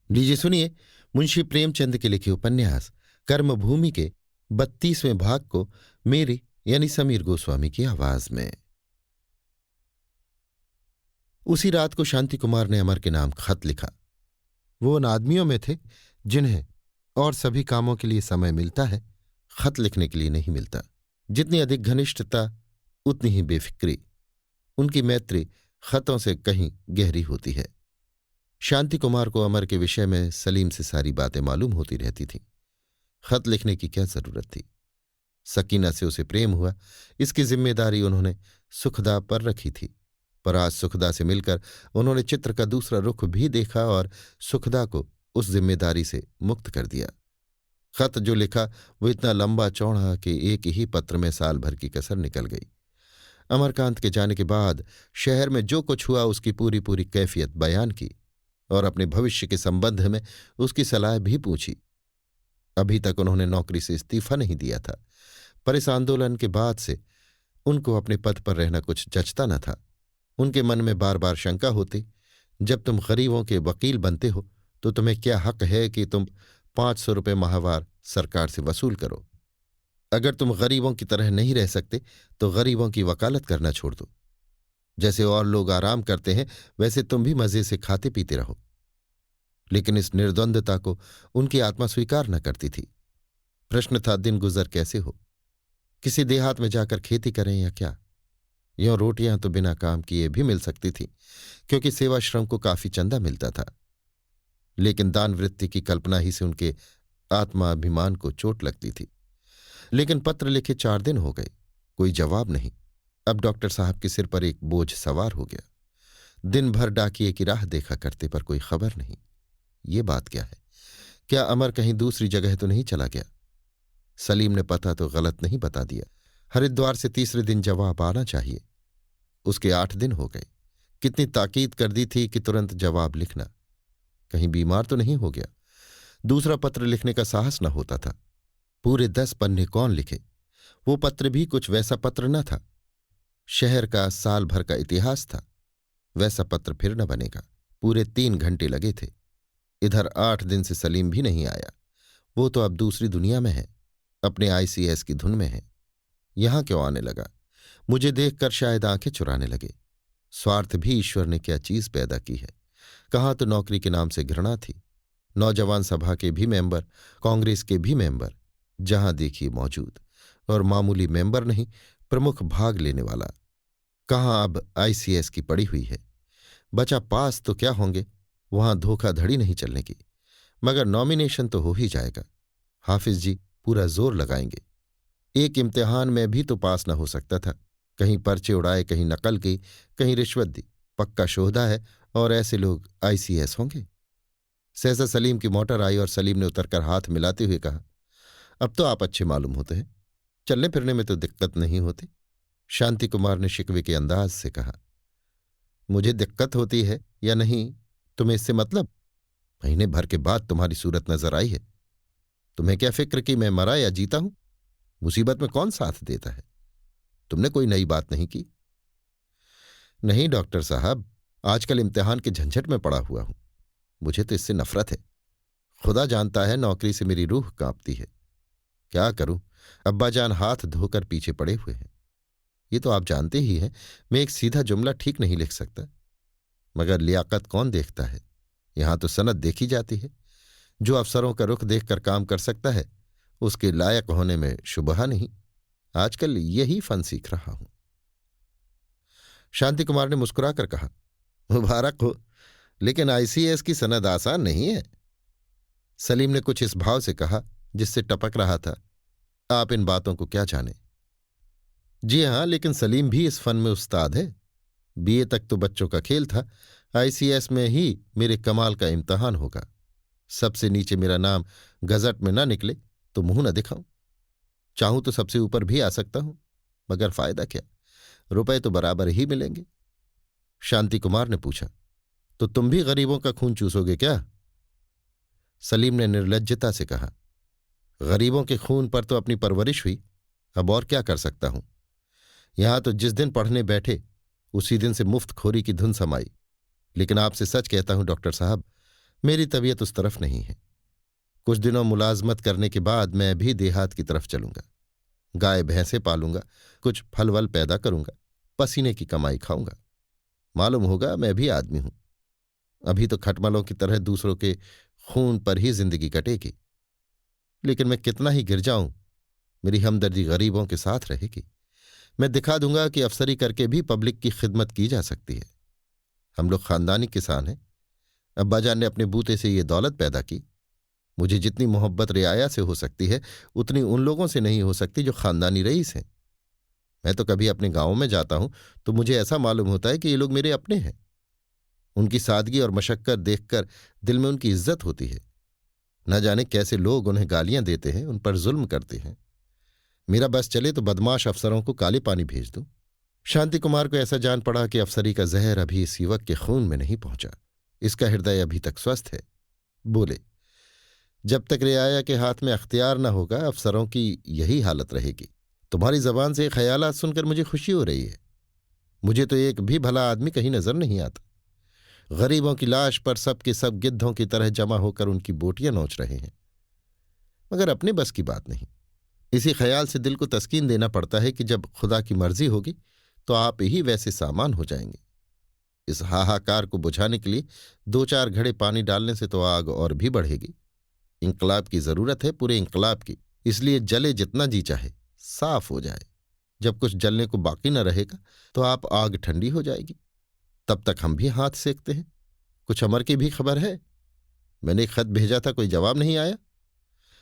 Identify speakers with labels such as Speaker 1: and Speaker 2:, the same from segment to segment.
Speaker 1: लीजिए सुनिए मुंशी प्रेमचंद के लिखे उपन्यास कर्मभूमि के 32वें भाग को मेरी यानी समीर गोस्वामी की आवाज में। उसी रात को शांति कुमार ने अमर के नाम खत लिखा। वो उन आदमियों में थे जिन्हें और सभी कामों के लिए समय मिलता है, खत लिखने के लिए नहीं मिलता। जितनी अधिक घनिष्ठता उतनी ही बेफिक्री। उनकी मैत्री खतों से कहीं गहरी होती है। शांति कुमार को अमर के विषय में सलीम से सारी बातें मालूम होती रहती थीं। खत लिखने की क्या जरूरत थी? सकीना से उसे प्रेम हुआ, इसकी जिम्मेदारी उन्होंने सुखदा पर रखी थी। पर आज सुखदा से मिलकर उन्होंने चित्र का दूसरा रुख भी देखा और सुखदा को उस जिम्मेदारी से मुक्त कर दिया। खत जो लिखा वो इतना लंबा चौड़ा कि एक ही पत्र में साल भर की कसर निकल गई। अमरकांत के जाने के बाद शहर में जो कुछ हुआ उसकी पूरी पूरी कैफियत बयान की और अपने भविष्य के संबंध में उसकी सलाह भी पूछी। अभी तक उन्होंने नौकरी से इस्तीफा नहीं दिया था, पर इस आंदोलन के बाद से उनको अपने पद पर रहना कुछ जचता न था। उनके मन में बार बार शंका होती, जब तुम गरीबों के वकील बनते हो तो तुम्हें क्या हक है कि तुम 500 रुपये माहवार सरकार से वसूल करो? अगर तुम गरीबों की तरह नहीं रह सकते तो गरीबों की वकालत करना छोड़ दो। जैसे और लोग आराम करते हैं वैसे तुम भी मजे से खाते पीते रहो। लेकिन इस निर्द्वंदता को उनकी आत्मा स्वीकार न करती थी। प्रश्न था, दिन गुजर कैसे हो? किसी देहात में जाकर खेती करें या क्या? यों रोटियां तो बिना काम किए भी मिल सकती थी, क्योंकि सेवा श्रम को काफी चंदा मिलता था। लेकिन दान वृत्ति की कल्पना ही से उनके आत्माभिमान को चोट लगती थी। लेकिन पत्र लिखे 4 दिन हो गए, कोई जवाब नहीं। अब डॉक्टर साहब के सिर पर एक बोझ सवार हो गया। दिन भर डाकिये की राह देखा करते, पर कोई खबर नहीं। ये बात क्या है? क्या अमर कहीं दूसरी जगह तो नहीं चला गया? सलीम ने पता तो गलत नहीं बता दिया। हरिद्वार से तीसरे दिन जवाब आना चाहिए। उसके 8 दिन हो गए। कितनी ताकीद कर दी थी कि तुरंत जवाब लिखना। कहीं बीमार तो नहीं हो गया? दूसरा पत्र लिखने का साहस न होता था। पूरे 10 पन्ने कौन लिखे? वो पत्र भी कुछ वैसा पत्र न था। शहर का साल भर का इतिहास था, वैसा पत्र फिर न बनेगा। पूरे 3 घंटे लगे थे। इधर 8 दिन से सलीम भी नहीं आया। वो तो अब दूसरी दुनिया में है, अपने आईसीएस की धुन में है। यहां क्यों आने लगा? मुझे देखकर शायद आंखें चुराने लगे। स्वार्थ भी ईश्वर ने क्या चीज पैदा की है। कहाँ तो नौकरी के नाम से घृणा थी। नौजवान सभा के भी मेंबर, कांग्रेस के भी मेंबर, जहां देखिए मौजूद, और मामूली मेंबर नहीं, प्रमुख भाग लेने वाला। कहाँ अब आईसीएस की पड़ी हुई है। बचा पास तो क्या होंगे, वहां धोखाधड़ी नहीं चलने की। मगर नॉमिनेशन तो हो ही जाएगा। हाफिज जी पूरा जोर लगाएंगे। एक इम्तिहान में भी तो पास न हो सकता था। कहीं पर्चे उड़ाए, कहीं नकल की, कहीं रिश्वत दी। पक्का शोधा है और ऐसे लोग आईसीएस होंगे। सहसा सलीम की मोटर आई और सलीम ने उतरकर हाथ मिलाते हुए कहा, अब तो आप अच्छे मालूम होते हैं, चलने फिरने में तो दिक्कत नहीं होती। शांति कुमार ने शिकवे के अंदाज से कहा, मुझे दिक्कत होती है या नहीं तुम्हें इससे मतलब? महीने भर के बाद तुम्हारी सूरत नजर आई है। तुम्हें क्या फिक्र कि मैं मरा या जीता हूं? मुसीबत में कौन साथ देता है? तुमने कोई नई बात नहीं की। नहीं डॉक्टर साहब, आजकल इम्तिहान के झंझट में पड़ा हुआ हूं। मुझे तो इससे नफरत है। खुदा जानता है नौकरी से मेरी रूह कांपती है। क्या करूं, अब्बाजान हाथ धोकर पीछे पड़े हुए हैं। ये तो आप जानते ही हैं, मैं एक सीधा जुमला ठीक नहीं लिख सकता। मगर लियाकत कौन देखता है? यहां तो सनद देखी जाती है। जो अफसरों का रुख देखकर काम कर सकता है उसके लायक होने में शुबहा नहीं। आजकल यही फन सीख रहा हूं। शांति कुमार ने मुस्कुराकर कहा, मुबारक हो, लेकिन आईसीएस की सनद आसान नहीं है। सलीम ने कुछ इस भाव से कहा जिससे टपक रहा था, आप इन बातों को क्या जाने। जी हां, लेकिन सलीम भी इस फन में उस्ताद है। बीए तक तो बच्चों का खेल था, आईसीएस में ही मेरे कमाल का इम्तहान होगा। सबसे नीचे मेरा नाम गजट में ना निकले तो मुंह न दिखाऊं। चाहूं तो सबसे ऊपर भी आ सकता हूं, मगर फायदा क्या? रुपए तो बराबर ही मिलेंगे। शांति कुमार ने पूछा, तो तुम भी गरीबों का खून चूसोगे क्या? सलीम ने निर्लज्जता से कहा, गरीबों के खून पर तो अपनी परवरिश हुई, अब और क्या कर सकता हूं। यहां तो जिस दिन पढ़ने बैठे उसी दिन से मुफ्तखोरी की धुन समाई। लेकिन आपसे सच कहता हूं डॉक्टर साहब, मेरी तबीयत उस तरफ नहीं है। कुछ दिनों मुलाजमत करने के बाद मैं भी देहात की तरफ चलूंगा। गाय भैंसे पालूंगा, कुछ फल वल पैदा करूंगा, पसीने की कमाई खाऊंगा। मालूम होगा मैं भी आदमी हूं। अभी तो खटमलों की तरह दूसरों के खून पर ही जिंदगी कटेगी, लेकिन मैं कितना ही गिर जाऊं, मेरी हमदर्दी गरीबों के साथ रहेगी। मैं दिखा दूंगा कि अफसरी करके भी पब्लिक की खिदमत की जा सकती है। हम लोग खानदानी किसान हैं। अब्बाजान ने अपने बूते से ये दौलत पैदा की। मुझे जितनी मोहब्बत रियाया से हो सकती है उतनी उन लोगों से नहीं हो सकती जो खानदानी रईस हैं। मैं तो कभी अपने गांव में जाता हूं तो मुझे ऐसा मालूम होता है कि ये लोग मेरे अपने हैं। उनकी सादगी और मशक्कत देखकर दिल में उनकी इज्जत होती है। न जाने कैसे लोग उन्हें गालियां देते हैं, उन पर जुल्म करते हैं। मेरा बस चले तो बदमाश अफसरों को काले पानी भेज दूं। शांति कुमार को ऐसा जान पड़ा कि अफसरी का जहर अभी इस युवक के खून में नहीं पहुंचा। इसका हृदय अभी तक स्वस्थ है। बोले, जब तक रियाया के हाथ में अख्तियार न होगा अफसरों की यही हालत रहेगी। तुम्हारी जबान से ख्यालात सुनकर मुझे खुशी हो रही है। मुझे तो एक भी भला आदमी कहीं नजर नहीं आता। गरीबों की लाश पर सब के सब गिद्धों की तरह जमा होकर उनकी बोटियां नोच रहे हैं, मगर अपने बस की बात नहीं। इसी ख्याल से दिल को तस्कीन देना पड़ता है कि जब खुदा की मर्जी होगी तो आप ही वैसे सामान हो जाएंगे। इस हाहाकार को बुझाने के लिए 2-4 घड़े पानी डालने से तो आग और भी बढ़ेगी। इंकलाब की जरूरत है, पूरे इंकलाब की। इसलिए जले जितना जी चाहे, साफ हो जाए। जब कुछ जलने को बाकी न रहेगा तो आप आग ठंडी हो जाएगी। तब तक हम भी हाथ सेकते हैं। कुछ अमर की भी खबर है? मैंने एक खत भेजा था, कोई जवाब नहीं आया।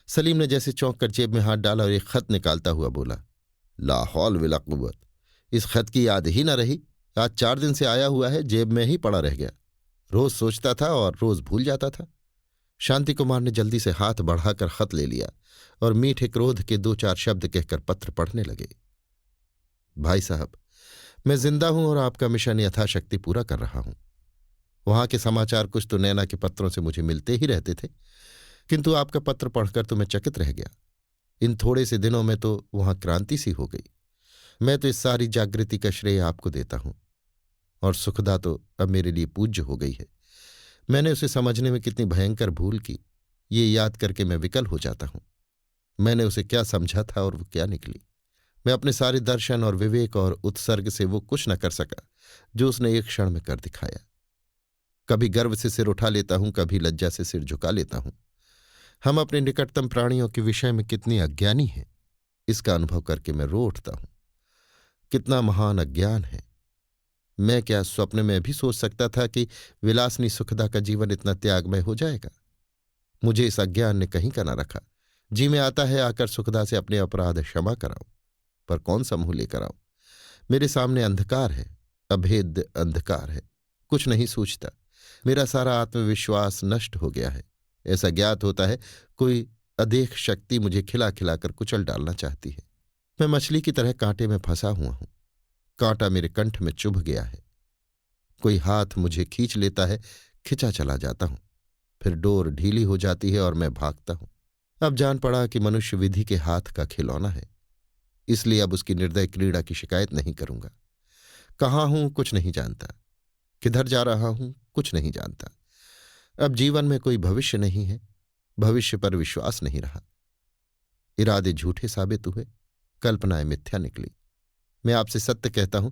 Speaker 1: सलीम ने जैसे चौंक कर जेब में हाथ डाला और एक खत निकालता हुआ बोला, ला हौल वला कुव्वत। इस खत की याद ही न रही। आज 4 दिन से आया हुआ है, जेब में ही पड़ा रह गया। रोज सोचता था और रोज भूल जाता था। शांति कुमार ने जल्दी से हाथ बढ़ाकर खत ले लिया और मीठे क्रोध के 2-4 शब्द कहकर पत्र पढ़ने लगे। भाई साहब, मैं जिंदा हूं और आपका मिशन यथाशक्ति पूरा कर रहा हूं। वहां के समाचार कुछ तो नैना के पत्रों से मुझे मिलते ही रहते थे, किंतु आपका पत्र पढ़कर तो मैं चकित रह गया। इन थोड़े से दिनों में तो वहां क्रांति सी हो गई। मैं तो इस सारी जागृति का श्रेय आपको देता हूं। और सुखदा तो अब मेरे लिए पूज्य हो गई है। मैंने उसे समझने में कितनी भयंकर भूल की, ये याद करके मैं विकल हो जाता हूं। मैंने उसे क्या समझा था और वो क्या निकली। मैं अपने सारे दर्शन और विवेक और उत्सर्ग से वो कुछ न कर सका जो उसने एक क्षण में कर दिखाया। कभी गर्व से सिर उठा लेता हूं, कभी लज्जा से सिर झुका लेता हूं। हम अपने निकटतम प्राणियों के विषय में कितनी अज्ञानी हैं, इसका अनुभव करके मैं रो उठता हूं। कितना महान अज्ञान है। मैं क्या स्वप्न में भी सोच सकता था कि विलासनी सुखदा का जीवन इतना त्यागमय हो जाएगा? मुझे इस अज्ञान ने कहीं का न रखा। जी में आता है आकर सुखदा से अपने अपराध क्षमा कराऊं, पर कौन सा मुंह लेकर आऊं? मेरे सामने अंधकार है, अभेद अंधकार है। कुछ नहीं सूझता। मेरा सारा आत्मविश्वास नष्ट हो गया है। ऐसा ज्ञात होता है कोई अदेख शक्ति मुझे खिला खिलाकर कुचल डालना चाहती है। मैं मछली की तरह कांटे में फंसा हुआ हूं। कांटा मेरे कंठ में चुभ गया है। कोई हाथ मुझे खींच लेता है, खिंचा चला जाता हूं। फिर डोर ढीली हो जाती है और मैं भागता हूं। अब जान पड़ा कि मनुष्य विधि के हाथ का खिलौना है, इसलिए अब उसकी निर्दय क्रीड़ा की शिकायत नहीं करूंगा। कहाँ हूं कुछ नहीं जानता, किधर जा रहा हूं कुछ नहीं जानता। अब जीवन में कोई भविष्य नहीं है, भविष्य पर विश्वास नहीं रहा। इरादे झूठे साबित हुए, कल्पनाएं मिथ्या निकली। मैं आपसे सत्य कहता हूं,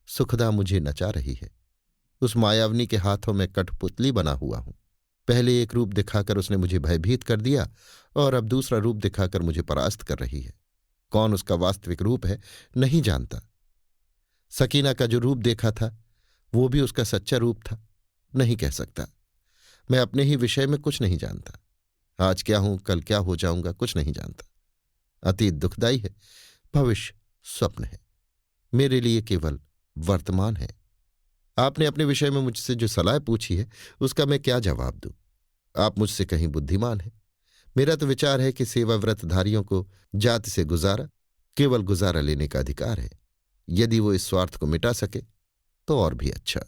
Speaker 1: सुखदा मुझे नचा रही है। उस मायावनी के हाथों में कठपुतली बना हुआ हूं। पहले एक रूप दिखाकर उसने मुझे भयभीत कर दिया और अब दूसरा रूप दिखाकर मुझे परास्त कर रही है। कौन उसका वास्तविक रूप है नहीं जानता। सकीना का जो रूप देखा था वो भी उसका सच्चा रूप था, नहीं कह सकता। मैं अपने ही विषय में कुछ नहीं जानता। आज क्या हूं कल क्या हो जाऊंगा कुछ नहीं जानता। अतीत दुखदाई है, भविष्य स्वप्न है। मेरे लिए केवल वर्तमान है। आपने अपने विषय में मुझसे जो सलाह पूछी है उसका मैं क्या जवाब दूं? आप मुझसे कहीं बुद्धिमान हैं। मेरा तो विचार है कि सेवा व्रतधारियों को जाति से गुजारा, केवल गुजारा लेने का अधिकार है। यदि वो इस स्वार्थ को मिटा सके तो और भी अच्छा।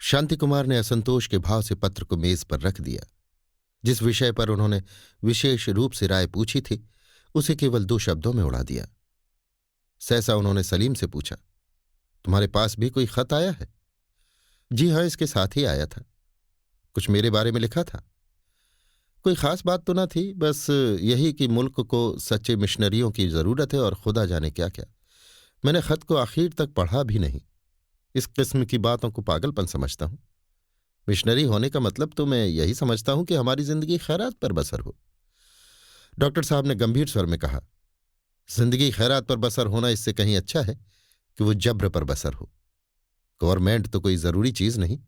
Speaker 1: शांति कुमार ने असंतोष के भाव से पत्र को मेज पर रख दिया। जिस विषय पर उन्होंने विशेष रूप से राय पूछी थी उसे केवल 2 शब्दों में उड़ा दिया। सहसा उन्होंने सलीम से पूछा, तुम्हारे पास भी कोई खत आया है? जी हां, इसके साथ ही आया था। कुछ मेरे बारे में लिखा था? कोई खास बात तो ना थी, बस यही कि मुल्क को सच्चे मिशनरियों की जरूरत है और खुदा जाने क्या क्या। मैंने खत को आखिर तक पढ़ा भी नहीं। इस किस्म की बातों को पागलपन समझता हूं। मिशनरी होने का मतलब तो मैं यही समझता हूं कि हमारी जिंदगी खैरात पर बसर हो। डॉक्टर साहब ने गंभीर स्वर में कहा, जिंदगी खैरात पर बसर होना इससे कहीं अच्छा है कि वो जब्र पर बसर हो। गवर्नमेंट तो कोई जरूरी चीज नहीं।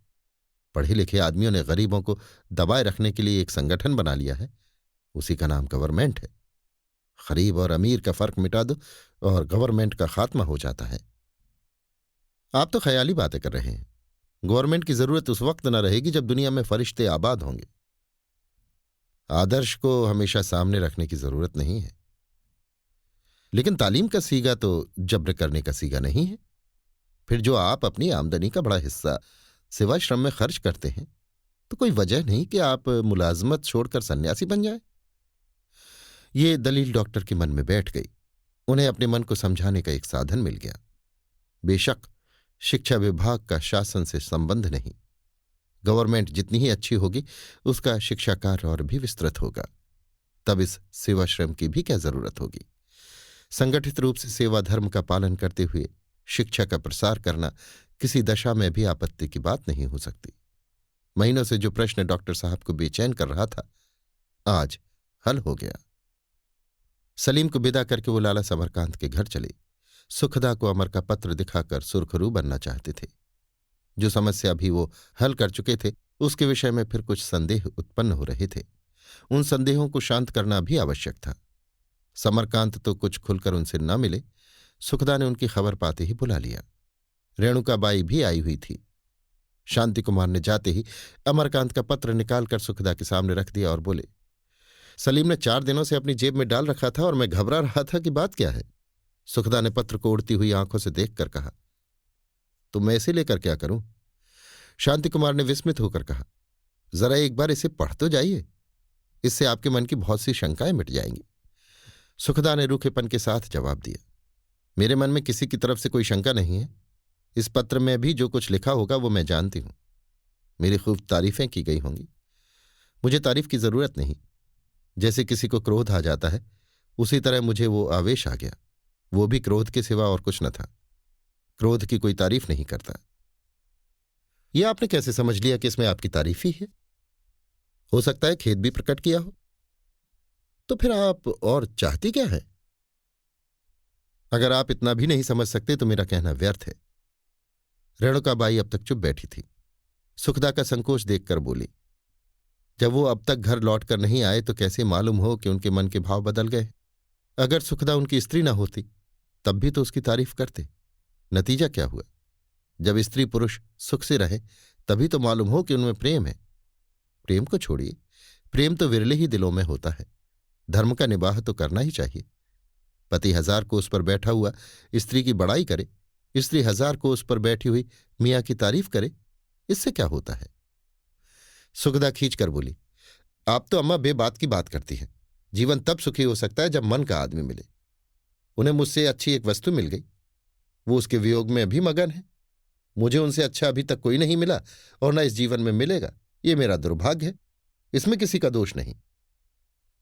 Speaker 1: पढ़े लिखे आदमियों ने गरीबों को दबाए रखने के लिए एक संगठन बना लिया है, उसी का नाम गवर्नमेंट है। गरीब और अमीर का फर्क मिटा दो और गवर्नमेंट का खात्मा हो जाता है। आप तो ख्याली बातें कर रहे हैं। गवर्नमेंट की जरूरत उस वक्त न रहेगी जब दुनिया में फरिश्ते आबाद होंगे। आदर्श को हमेशा सामने रखने की जरूरत नहीं है, लेकिन तालीम का सीगा तो जब्र करने का सीगा नहीं है। फिर जो आप अपनी आमदनी का बड़ा हिस्सा सेवाश्रम में खर्च करते हैं, तो कोई वजह नहीं कि आप मुलाजमत छोड़कर सन्यासी बन जाए। ये दलील डॉक्टर के मन में बैठ गई। उन्हें अपने मन को समझाने का एक साधन मिल गया। बेशक शिक्षा विभाग का शासन से संबंध नहीं। गवर्नमेंट जितनी ही अच्छी होगी उसका शिक्षा कार्य और भी विस्तृत होगा। तब इस सेवाश्रम की भी क्या जरूरत होगी। संगठित रूप से सेवा धर्म का पालन करते हुए शिक्षा का प्रसार करना किसी दशा में भी आपत्ति की बात नहीं हो सकती। महीनों से जो प्रश्न डॉक्टर साहब को बेचैन कर रहा था, आज हल हो गया। सलीम को विदा करके वो लाला समरकांत के घर चले। सुखदा को अमर का पत्र दिखाकर सुरखरू बनना चाहते थे। जो समस्या भी वो हल कर चुके थे, उसके विषय में फिर कुछ संदेह उत्पन्न हो रहे थे। उन संदेहों को शांत करना भी आवश्यक था। समरकांत तो कुछ खुलकर उनसे न मिले। सुखदा ने उनकी खबर पाते ही बुला लिया। रेणुकाबाई भी आई हुई थी। शांति कुमार ने जाते ही अमरकांत का पत्र निकालकर सुखदा के सामने रख दिया और बोले, सलीम ने 4 दिनों से अपनी जेब में डाल रखा था और मैं घबरा रहा था कि बात क्या है। सुखदा ने पत्र को उड़ती हुई आंखों से देखकर कहा, तो मैं इसे लेकर क्या करूं? शांति कुमार ने विस्मित होकर कहा, जरा एक बार इसे पढ़ तो जाइए, इससे आपके मन की बहुत सी शंकाएं मिट जाएंगी। सुखदा ने रूखेपन के साथ जवाब दिया, मेरे मन में किसी की तरफ से कोई शंका नहीं है। इस पत्र में भी जो कुछ लिखा होगा वो मैं जानती हूं। मेरी खूब तारीफें की गई होंगी। मुझे तारीफ की जरूरत नहीं। जैसे किसी को क्रोध आ जाता है, उसी तरह मुझे वो आवेश आ गया। वो भी क्रोध के सिवा और कुछ न था। क्रोध की कोई तारीफ नहीं करता। यह आपने कैसे समझ लिया कि इसमें आपकी तारीफ ही है? हो सकता है खेद भी प्रकट किया हो। तो फिर आप और चाहती क्या है? अगर आप इतना भी नहीं समझ सकते तो मेरा कहना व्यर्थ है। रेणुकाबाई अब तक चुप बैठी थी। सुखदा का संकोच देखकर बोली, जब वो अब तक घर लौट कर नहीं आए तो कैसे मालूम हो कि उनके मन के भाव बदल गए? अगर सुखदा उनकी स्त्री न होती तब भी तो उसकी तारीफ करते। नतीजा क्या हुआ? जब स्त्री पुरुष सुख से रहे तभी तो मालूम हो कि उनमें प्रेम है। प्रेम को छोड़िए, प्रेम तो विरले ही दिलों में होता है। धर्म का निबाह तो करना ही चाहिए। पति 1000 कोस पर बैठा हुआ स्त्री की बड़ाई करे, स्त्री 1000 कोस पर बैठी हुई मियाँ की तारीफ करे, इससे क्या होता है? सुखदा खींचकर बोली, आप तो अम्मा बेबात की बात करती हैं। जीवन तब सुखी हो सकता है जब मन का आदमी मिले। उन्हें मुझसे अच्छी एक वस्तु मिल गई, वो उसके वियोग में भी मगन है। मुझे उनसे अच्छा अभी तक कोई नहीं मिला और न इस जीवन में मिलेगा। ये मेरा दुर्भाग्य है, इसमें किसी का दोष नहीं।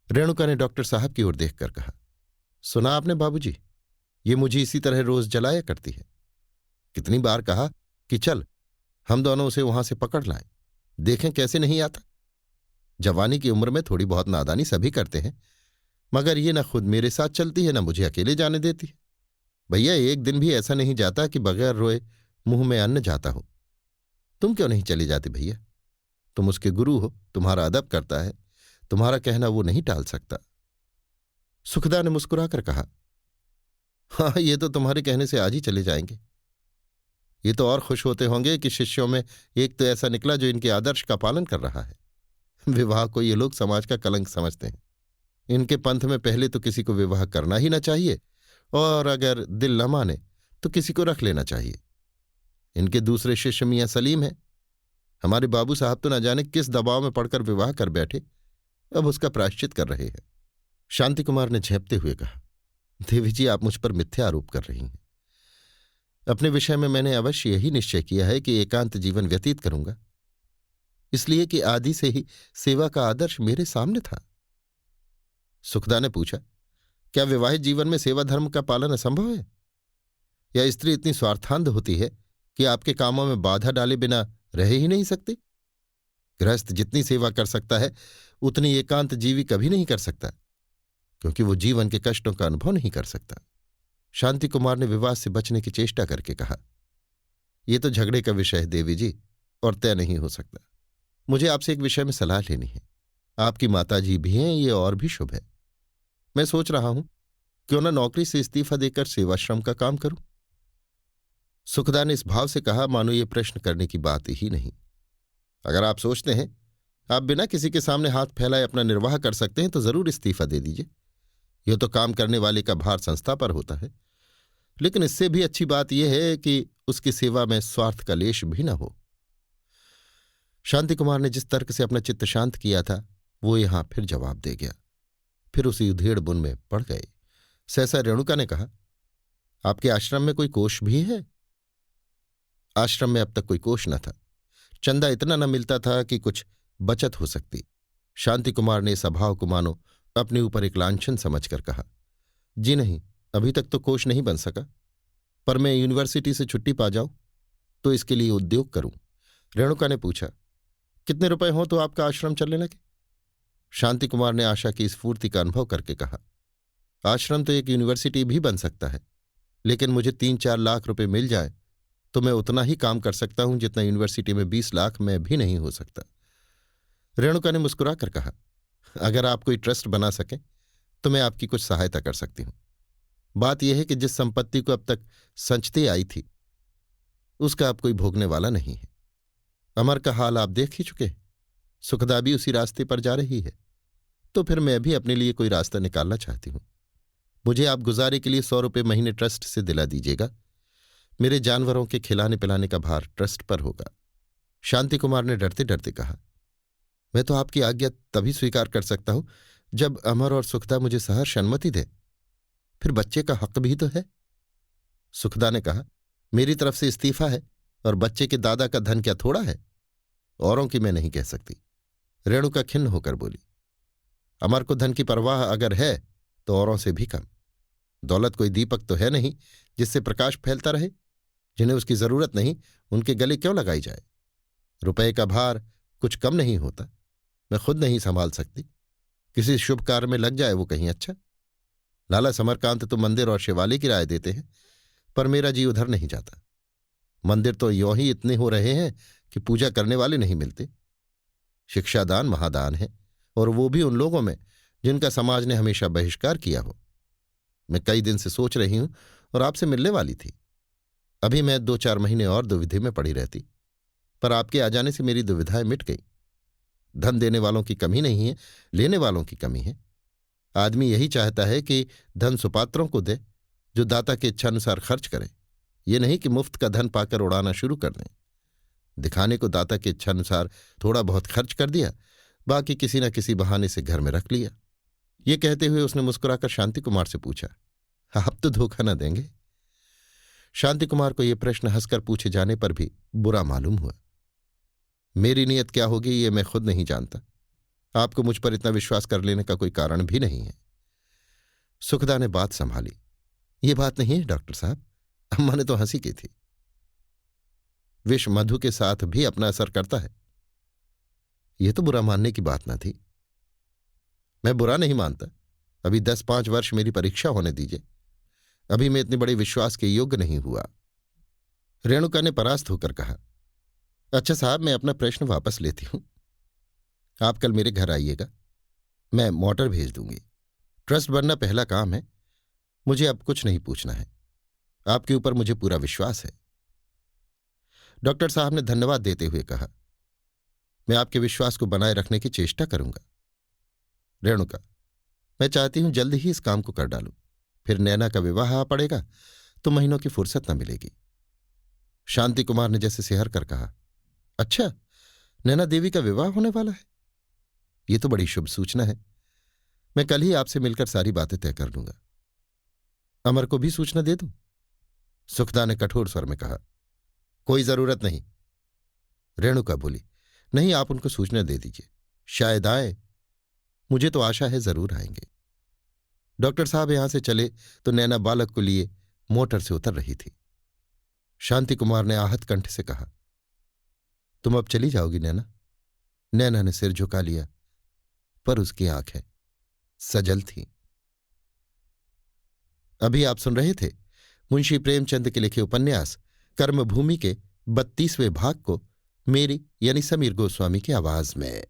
Speaker 1: रेणुका ने डॉक्टर साहब की ओर देखकर कहा, सुना आपने बाबूजी, ये मुझे इसी तरह रोज जलाया करती है। कितनी बार कहा कि चल हम दोनों उसे वहां से पकड़ लाएं, देखें कैसे नहीं आता। जवानी की उम्र में थोड़ी बहुत नादानी सभी करते हैं, मगर ये न खुद मेरे साथ चलती है न मुझे अकेले जाने देती है। भैया, एक दिन भी ऐसा नहीं जाता कि बगैर रोए मुंह में अन्न जाता हो। तुम क्यों नहीं चली जाती भैया? तुम उसके गुरु हो, तुम्हारा अदब करता है, तुम्हारा कहना वो नहीं टाल सकता। सुखदा ने मुस्कुराकर कहा, हाँ, ये तो तुम्हारे कहने से आज ही चले जाएंगे। ये तो और खुश होते होंगे कि शिष्यों में एक तो ऐसा निकला जो इनके आदर्श का पालन कर रहा है। विवाह को ये लोग समाज का कलंक समझते हैं। इनके पंथ में पहले तो किसी को विवाह करना ही ना चाहिए, और अगर दिल न माने तो किसी को रख लेना चाहिए। इनके दूसरे शिष्य मियाँ सलीम हैं। हमारे बाबू साहब तो न जाने किस दबाव में पड़कर विवाह कर बैठे, अब उसका प्रायश्चित कर रहे हैं। शांति कुमार ने झेपते हुए कहा, देवी जी, आप मुझ पर मिथ्या आरोप कर रही हैं। अपने विषय में मैंने अवश्य यही निश्चय किया है कि एकांत जीवन व्यतीत करूंगा। इसलिए कि आदि से ही सेवा का आदर्श मेरे सामने था। सुखदा ने पूछा, क्या विवाहित जीवन में सेवा धर्म का पालन असंभव है? या स्त्री इतनी स्वार्थांध होती है कि आपके कामों में बाधा डाले बिना रह ही नहीं सकती? गृहस्थ जितनी सेवा कर सकता है उतनी एकांत जीवी कभी नहीं कर सकता, क्योंकि वो जीवन के कष्टों का अनुभव नहीं कर सकता। शांति कुमार ने विवाद से बचने की चेष्टा करके कहा, यह तो झगड़े का विषय है देवी जी, और तय नहीं हो सकता। मुझे आपसे एक विषय में सलाह लेनी है। आपकी माताजी भी हैं, ये और भी शुभ है। मैं सोच रहा हूं क्यों न नौकरी से इस्तीफा देकर सेवाश्रम का काम करूं। सुखदा ने इस भाव से कहा मानो ये प्रश्न करने की बात ही नहीं। अगर आप सोचते हैं आप बिना किसी के सामने हाथ फैलाए अपना निर्वाह कर सकते हैं तो जरूर इस्तीफा दे दीजिए। यह तो काम करने वाले का भार संस्था पर होता है, लेकिन इससे भी अच्छी बात यह है कि उसकी सेवा में स्वार्थ का लेश भी न हो। शांति कुमार ने जिस तर्क से अपना चित्त शांत किया था वो यहां फिर जवाब दे गया। फिर उसी उधेड़ बुन में पड़ गए। सहसा रेणुका ने कहा, आपके आश्रम में कोई कोष भी है? आश्रम में अब तक कोई कोष न था। चंदा इतना न मिलता था कि कुछ बचत हो सकती। शांति कुमार ने इस अभाव को मानो अपने ऊपर एक लांछन समझकर कहा, जी नहीं, अभी तक तो कोष नहीं बन सका, पर मैं यूनिवर्सिटी से छुट्टी पा जाऊं तो इसके लिए उद्योग करूं। रेणुका ने पूछा, कितने रुपए हों तो आपका आश्रम चलने लगे? शांति कुमार ने आशा की स्फूर्ति का अनुभव करके कहा, आश्रम तो एक यूनिवर्सिटी भी बन सकता है, लेकिन मुझे 3-4 लाख रुपए मिल जाए तो मैं उतना ही काम कर सकता हूं जितना यूनिवर्सिटी में 20 लाख में भी नहीं हो सकता। रेणुका ने मुस्कुराकर कहा, अगर आप कोई ट्रस्ट बना सकें तो मैं आपकी कुछ सहायता कर सकती हूं। बात यह है कि जिस संपत्ति को अब तक संचती आई थी उसका अब कोई भोगने वाला नहीं है। अमर का हाल आप देख ही चुके। सुखदा भी उसी रास्ते पर जा रही है, तो फिर मैं भी अपने लिए कोई रास्ता निकालना चाहती हूं। मुझे आप गुजारे के लिए 100 रुपये महीने ट्रस्ट से दिला दीजिएगा। मेरे जानवरों के खिलाने पिलाने का भार ट्रस्ट पर होगा। शांति कुमार ने डरते डरते कहा, मैं तो आपकी आज्ञा तभी स्वीकार कर सकता हूं जब अमर और सुखदा मुझे सहर्ष अनुमति दे। फिर बच्चे का हक भी तो है। सुखदा ने कहा, मेरी तरफ से इस्तीफा है और बच्चे के दादा का धन क्या थोड़ा है? औरों की मैं नहीं कह सकती। रेणुका खिन्न होकर बोली, अमर को धन की परवाह अगर है तो औरों से भी कम। दौलत कोई दीपक तो है नहीं जिससे प्रकाश फैलता रहे। जिन्हें उसकी जरूरत नहीं उनके गले क्यों लगाई जाए? रुपए का भार कुछ कम नहीं होता। मैं खुद नहीं संभाल सकती। किसी शुभ कार्य में लग जाए वो कहीं अच्छा। लाला समरकांत तो मंदिर और शिवालय की राय देते हैं, पर मेरा जी उधर नहीं जाता। मंदिर तो यों ही इतने हो रहे हैं कि पूजा करने वाले नहीं मिलते। शिक्षादान महादान है, और वो भी उन लोगों में जिनका समाज ने हमेशा बहिष्कार किया हो। मैं कई दिन से सोच रही हूं और आपसे मिलने वाली थी। अभी मैं 2-4 महीने और दुविधा में पड़ी रहती, पर आपके आ जाने से मेरी दुविधाएं मिट गई। धन देने वालों की कमी नहीं है, लेने वालों की कमी है। आदमी यही चाहता है कि धन सुपात्रों को दे जो दाता की इच्छानुसार खर्च करें, ये नहीं कि मुफ्त का धन पाकर उड़ाना शुरू कर दें। दिखाने को दाता की इच्छानुसार थोड़ा बहुत खर्च कर दिया, बाकी किसी न किसी बहाने से घर में रख लिया। ये कहते हुए उसने मुस्कुराकर शांति कुमार से पूछा, आप तो धोखा न देंगे? शांति कुमार को यह प्रश्न हंसकर पूछे जाने पर भी बुरा मालूम हुआ। मेरी नीयत क्या होगी ये मैं खुद नहीं जानता। आपको मुझ पर इतना विश्वास कर लेने का कोई कारण भी नहीं है। सुखदा ने बात संभाली, ये बात नहीं है डॉक्टर साहब, अम्मा ने तो हंसी की थी। विष मधु के साथ भी अपना असर करता है। यह तो बुरा मानने की बात न थी। मैं बुरा नहीं मानता। अभी 10-5 वर्ष मेरी परीक्षा होने दीजिए। अभी मैं इतने बड़े विश्वास के योग्य नहीं हुआ। रेणुका ने परास्त होकर कहा, अच्छा साहब, मैं अपना प्रश्न वापस लेती हूं। आप कल मेरे घर आइएगा, मैं मोटर भेज दूंगी। ट्रस्ट बनना पहला काम है। मुझे अब कुछ नहीं पूछना है। आपके ऊपर मुझे पूरा विश्वास है। डॉक्टर साहब ने धन्यवाद देते हुए कहा, मैं आपके विश्वास को बनाए रखने की चेष्टा करूंगा। रेणुका, मैं चाहती हूं जल्द ही इस काम को कर डालूं। फिर नैना का विवाह आ पड़ेगा तो महीनों की फुर्सत न मिलेगी। शांति कुमार ने जैसे सिहर कर कहा, अच्छा, नैना देवी का विवाह होने वाला है? ये तो बड़ी शुभ सूचना है। मैं कल ही आपसे मिलकर सारी बातें तय कर लूंगा। अमर को भी सूचना दे दूं? सुखदा ने कठोर स्वर में कहा, कोई जरूरत नहीं। रेणुका बोली, नहीं, आप उनको सूचना दे दीजिए, शायद आए। मुझे तो आशा है जरूर आएंगे। डॉक्टर साहब यहां से चले तो नैना बालक को लिए मोटर से उतर रही थी। शांति कुमार ने आहत कंठ से कहा, तुम अब चली जाओगी नैना? नैना ने सिर झुका लिया, पर उसकी आंखें सजल थीं। अभी आप सुन रहे थे मुंशी प्रेमचंद के लिखे उपन्यास कर्मभूमि के 32वें भाग को मेरी यानी समीर गोस्वामी की आवाज में।